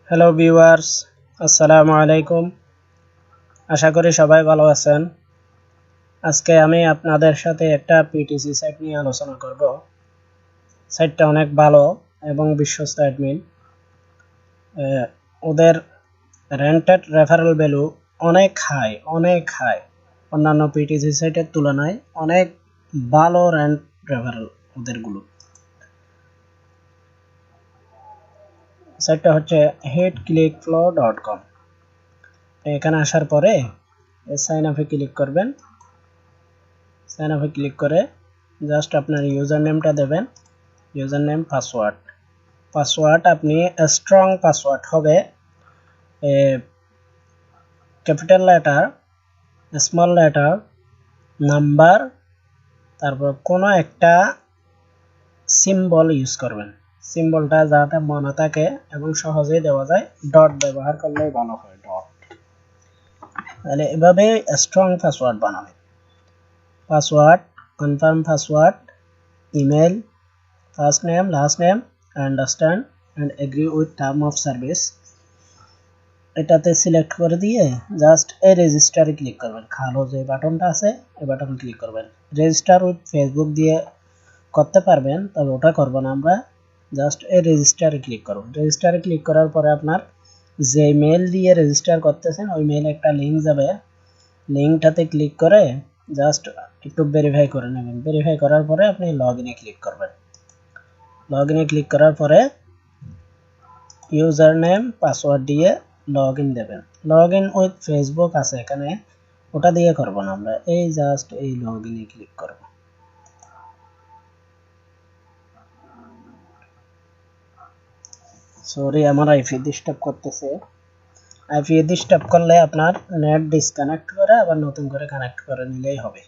Hello viewers, আসসালামু আলাইকুম। আশা করি সবাই ভালো আছেন। আজকে আমি আপনাদের সাথে একটা পিটিসি সাইট নিয়ে আলোচনা করব। সাইটটা অনেক ভালো এবং বিশ্বস্ত অ্যাডমিন। ওদের রেন্টেড রেফারেল ভ্যালু অনেক হাই। অন্যান্য পিটিসি সাইটের তুলনায় অনেক ভালো রেন্ট রেফারেল ওদেরগুলো। সাইটটা হচ্ছে headclickflow.com। এখানে আসার পরে সাইন আপে ক্লিক করবেন। সাইন আপে ক্লিক করে জাস্ট আপনার ইউজার নেমটা দেবেন, ইউজার নেম, পাসওয়ার্ড আপনি স্ট্রং পাসওয়ার্ড হবে, capital letter, small letter, number, তারপর কোনো একটা সিম্বল ইউজ করবেন। সিম্বলটা যাতে মনে থাকে এবং সহজেই দেওয়া যায়, ডট ব্যবহার করলেই ভালো হয়, ডট। তাহলে এভাবে স্ট্রং পাসওয়ার্ড বানাবে। Password, confirm password, email, first name, last name, understand and agree with term of service, এটাতে সিলেক্ট করে দিয়ে জাস্ট এই রেজিস্টারে ক্লিক করবেন। খালো যে বাটনটা আছে এই বাটন ক্লিক করবেন। রেজিস্টার উইথ ফেসবুক দিয়ে করতে পারবেন, তবে ওটা করব না আমরা। জাস্ট এই রেজিস্টারে ক্লিক করব। রেজিস্টারে ক্লিক করার পরে আপনার যে মেল দিয়ে রেজিস্টার করতেছেন ওই মেলে একটা লিঙ্ক যাবে। লিঙ্কটাতে ক্লিক করে জাস্ট একটু ভেরিফাই করে নেবেন। ভেরিফাই করার পরে আপনি লগ ইনে ক্লিক করবেন। লগ ইনে ক্লিক করার পরে ইউজার নেম পাসওয়ার্ড দিয়ে লগ ইন দেবেন। লগ ইন উইথ ফেসবুক আছে এখানে, ওটা দিয়ে করব না আমরা, এই জাস্ট এই লগ ইনে ক্লিক করব। সরি, আমার আইপি ডিস্টার্ব করতেছে। আইপি ডিস্টার্ব করলে আপনার নেট ডিসকানেক্ট করে আবার নতুন করে কানেক্ট করে নিলেই হবে।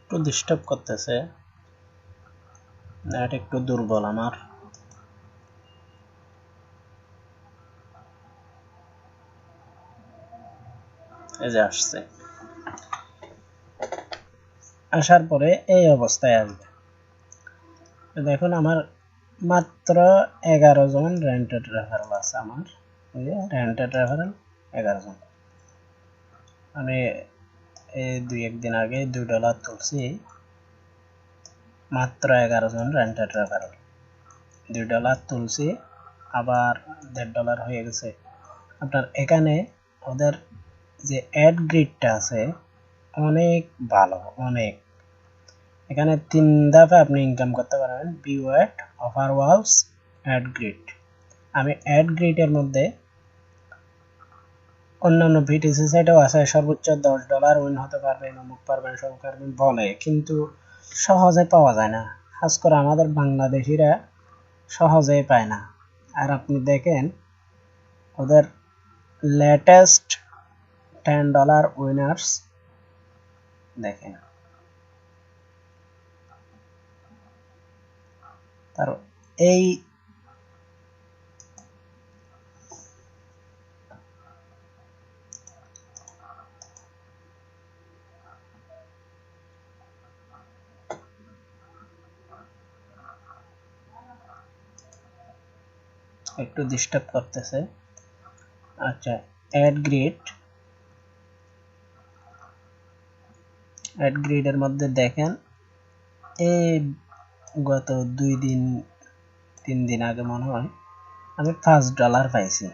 একটু ডিস্টার্ব করতেছে, নেট একটু দুর্বল আমার। এই যে আসছে, আসার পরে এই অবস্থায় আসবে। দেখুন আমার মাত্র 11 জন রেন্টেড রেফারেল আছে। আমার এই যে রেন্টেড রেফারেল 11 জন। আমি এই একদিন আগে $2 তুলছি, মাত্র 11 জন রেন্টেড রেফারেল। $2 তুলছি, আবার $1.5 হয়ে গেছে। আপনার এখানে ওদের যে অ্যাড গ্রিডটা আছে অনেক ভালো, অনেক। এখানে 3 ধাপে আপনি ইনকাম করতে পারবেন। View ad, offer walls, ad grid. আমি অ্যাড গ্রিডের মধ্যে অন্যান্য ভিটিসি সাইটেও আছে সর্বোচ্চ $10 উইন হতে পারবেন, অমুক পারবেন, সব পারবেন বলে, কিন্তু সহজে পাওয়া যায় না। খাস করে আমাদের বাংলাদেশিরা সহজেই পায় না। আর আপনি দেখেন ওদের লেটেস্ট $10 উইনার্স দেখেন। তার এই একটু ডিস্টার্ব করতেছে। আচ্ছা, অ্যাড গ্রিডের মধ্যে দেখেন এই গত 3 দিন আগে মনে হয় আমি $5 পাইছি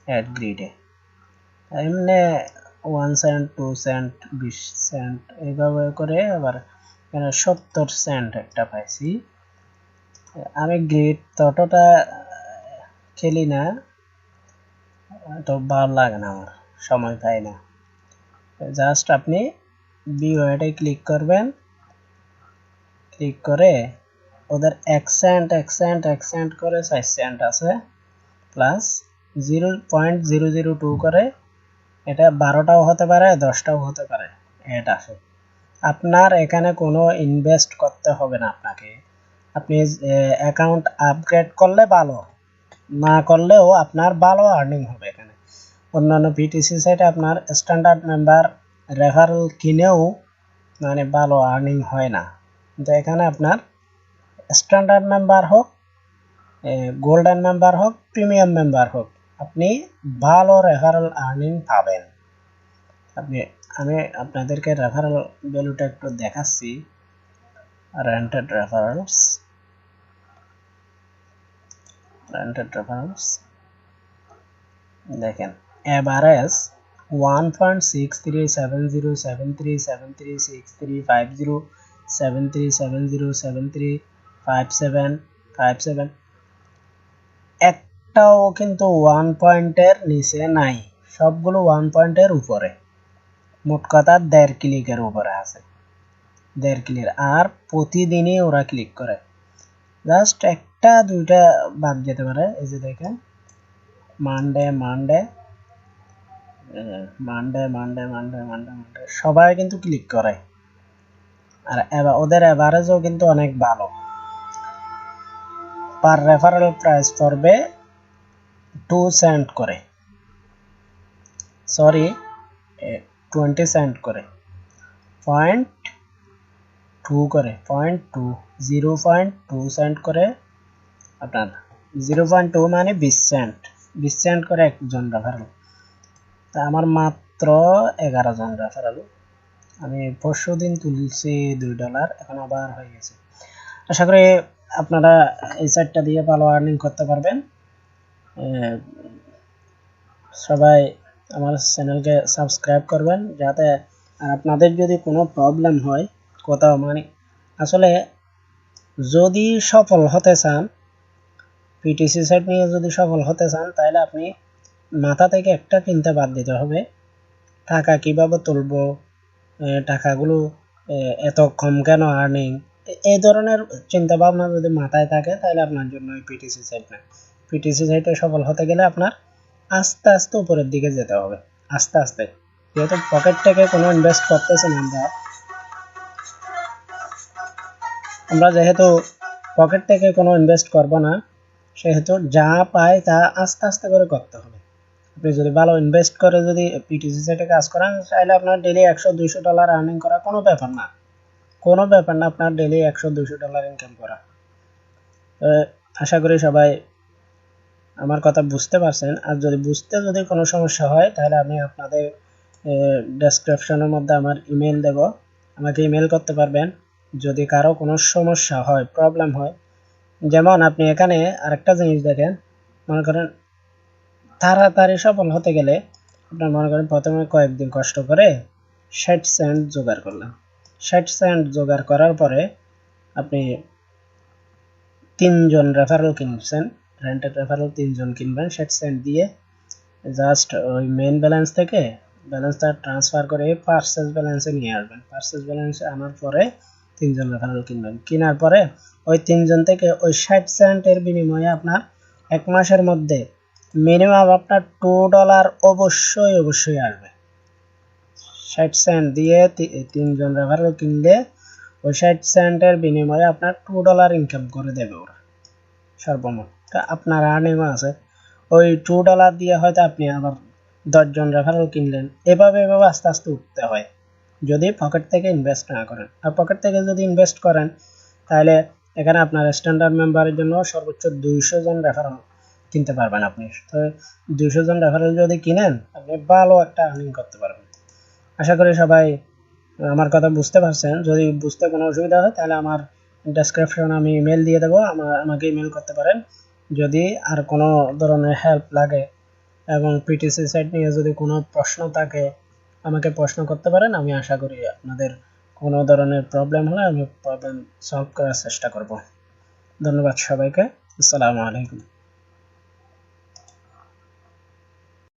অ্যাড গ্রিডে। এমনি 1 সেন্ট, 2 সেন্ট, 20 সেন্ট এইভাবে করে, আবার 70 সেন্ট একটা পাইছি। আমি গ্রিড ততটা খেলি না, তো ভালো লাগে না, আমার সময় পাই না। জাস্ট আপনি বিওয়াইডে ক্লিক করবেন, ক্লিক করে ওদের এক্সেন্ট করে 4 সেন্ট আছে, প্লাস 0.002 করে, এটা 12টাও হতে পারে 10টাও হতে পারে। এটা আছে, আপনার এখানে কোনো ইনভেস্ট করতে হবে না আপনাকে। আপনি অ্যাকাউন্ট আপগ্রেড করলে ভালো, না করলেও আপনার ভালো আর্নিং হবে এখানে। অন্যান্য পিটিসি সাইটে আপনার স্ট্যান্ডার্ড মেম্বার রেফারেল কিনেও মানে ভালো আর্নিং হয় না, কিন্তু এখানে আপনার স্ট্যান্ডার্ড মেম্বার হোক, গোল্ডেন মেম্বার হোক, প্রিমিয়াম মেম্বার হোক, আপনি ভালো রেফারেল আর্নিং পাবেন। আমি আপনাদেরকে রেফারেল ভ্যালুটা একটু দেখাচ্ছি। রেন্টেড রেফারেলস দেখেন, এভারেজ 1.637073735073707357 একটাও কিন্তু 1 পয়েন্টের নিচে নাই, সবগুলো 1 পয়েন্টের উপরে। মোট কথা 1.5 ক্লিকের উপরে আছে, 1.5 ক্লিক। আর প্রতিদিনই ওরা ক্লিক করে, জাস্ট একটা দুইটা বাদ যেতে পারে। এই যে দেখেন, মানডে সবাই কিন্তু ক্লিক করে। আর ওদের এভারেজও কিন্তু অনেক ভালো। পার রেফারেল প্রাইস পড়বে 2 সেন্ট করে, সরি 20 সেন্ট করে, 0.2 করে, 0.2 সেন্ট করে আপনার। 0.2 মানে 20 সেন্ট, 20 সেন্ট করে একজন রেফারেল। তা আমার মাত্র 11 জন রেফারেল, আমি পরশু দিন তুলছি $2, এখন আবার হয়ে গেছে। আশা করি আপনারা এই সাইটটা দিয়ে ভালো আর্নিং করতে পারবেন। সবাই আমার চ্যানেলকে সাবস্ক্রাইব করবেন, যাতে আপনাদের যদি কোনো প্রবলেম হয় কোথাও, মানে আসলে যদি সফল হতে চান, পিটিসি সাইট নিয়ে যদি সফল হতে চান, তাহলে আপনি মাথা থেকে একটা চিন্তা বাদ দিতে হবে, টাকা কিভাবে তুলবো, টাকাগুলো এত কম কেন আর্নিং, এই ধরনের চিন্তা ভাবনা যদি মাথায় থাকে, তাহলে আপনার জন্য পিটিসি সাইট না। পিটিসি সাইটে সফল হতে গেলে আপনার আস্তে আস্তে উপরের দিকে যেতে হবে, আস্তে আস্তে। যেহেতু পকেট থেকে কোনো ইনভেস্ট করতেছেন আমরা যেহেতু পকেট থেকে কোনো ইনভেস্ট করব না, সেহেতু যা পায় তা আস্তে আস্তে করে করতে হবে। আপনি যদি ভালো ইনভেস্ট করে যদি পিটিসি সাইটে কাজ করেন, তাহলে আপনার ডেলি $100-200 আর্নিং করা কোনো ব্যাপার না, আপনার ডেলি $100-200 ইনকাম করা। আশা করি সবাই আমার কথা বুঝতে পারছেন। আর যদি কোনো সমস্যা হয়, তাহলে আমি আপনাদের ডেসক্রিপশনের মধ্যে আমার ইমেল দেব, আমাকে ইমেল করতে পারবেন যদি কারো কোনো সমস্যা হয়, প্রবলেম হয়। যেমন আপনি এখানে আরেকটা জিনিস দেখেন, মনে করেন তাড়াতাড়ি সফল হতে গেলে আপনার মনে করেন প্রথমে কয়েকদিন কষ্ট করে 60 সেন্ট জোগাড় করলাম। 60 সেন্ট জোগাড় করার পরে আপনি 3 জন রেফারেল কিনছেন, রেন্টেড রেফারেল 3 জন কিনবেন 60 সেন্ট দিয়ে। জাস্ট ওই মেইন ব্যালেন্স থেকে ব্যালেন্সটা ট্রান্সফার করে পারচেজ ব্যালেন্সে নিয়ে আসবেন। পারচেজ ব্যালেন্সে আনার পরে 3 জন রেফারেল কিনবেন। কেনার পরে ওই 3 জন থেকে ওই 60 সেন্টের বিনিময়ে আপনার 1 মাসের মধ্যে মিনিমাম আপনার $2 অবশ্যই আসবে। 60 সেন্ট দিয়ে 3 জন রেফারেল কিনলে ওই 60 সেন্টের বিনিময়ে আপনার $2 ইনকাম করে দেবে ওরা সর্বমোট। তা আপনার আর্নিং আছে ওই $2 দিয়ে, হয়তো আপনি আবার 10 জন রেফারেল কিনলেন। এভাবে আস্তে আস্তে উঠতে হয়, যদি পকেট থেকে ইনভেস্ট না করেন। আর পকেট থেকে যদি ইনভেস্ট করেন, তাহলে এখানে আপনার স্ট্যান্ডার্ড মেম্বারের জন্য সর্বোচ্চ 200 জন রেফারেল কিনতে পারবেন আপনি। তো 200 জন রেফারেল যদি কিনেন, আপনি ভালো একটা আর্নিং করতে পারবেন। আশা করি সবাই আমার কথা বুঝতে পারছেন। যদি বুঝতে কোনো অসুবিধা হয়, তাহলে আমার ডেসক্রিপশনে আমি ইমেল দিয়ে দেবো, আমাকে ইমেল করতে পারেন। যদি আর কোনো ধরনের হেল্প লাগে এবং পিটিসি সাইট নিয়ে যদি কোনো প্রশ্ন থাকে, আমাকে প্রশ্ন করতে পারেন। আমি আশা করি আপনাদের কোনো ধরনের প্রবলেম হলে আমি প্রবলেম সলভ করার চেষ্টা করব। ধন্যবাদ সবাইকে। আসসালামু আলাইকুম।